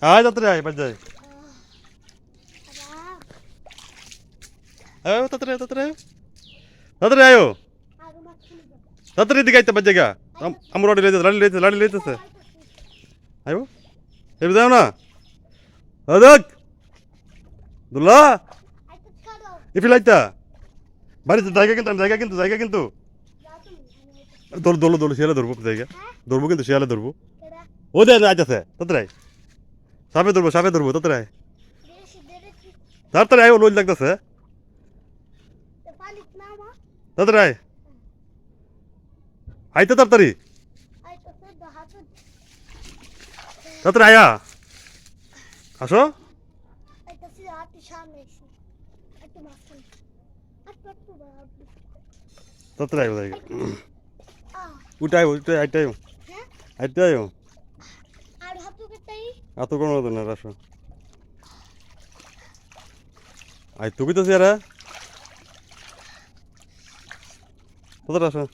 আয় তাড়াতাড়ি আয় বাজ যায় আয় তাড়াতাড়ি তাড়াতাড়ি তাড়াতাড়ি আয়ো তাড়াতাড়ি দিকে আইতে বাজ জায়গা আমার লাড়ি লইতেছে আয়ো এবার যাও না দেখ দুলা ইফিলাইতা বাড়িতে জায়গা কিন্তু দোল শিয়ালে ধরবো জায়গা ধরবো কিন্তু শিয়ালে ধরবো ও দে আইতাছে তাড়াতাড়ি সাপে ধরবো তাড়াতাড়ি তাড়াতাড়ি আয় লোল লাগতেছে তাড়াতাড়ি আয় আইতে তাড়াতাড়ি তাড়াতাড়ি আয়া আসো তাড়াতাড়ি আয় জায়গা উঠে আইতে আয়ো এত কোনো মতো না আসো আয় তুমি তো চেয়ারা তাড়াতাড়ি আসো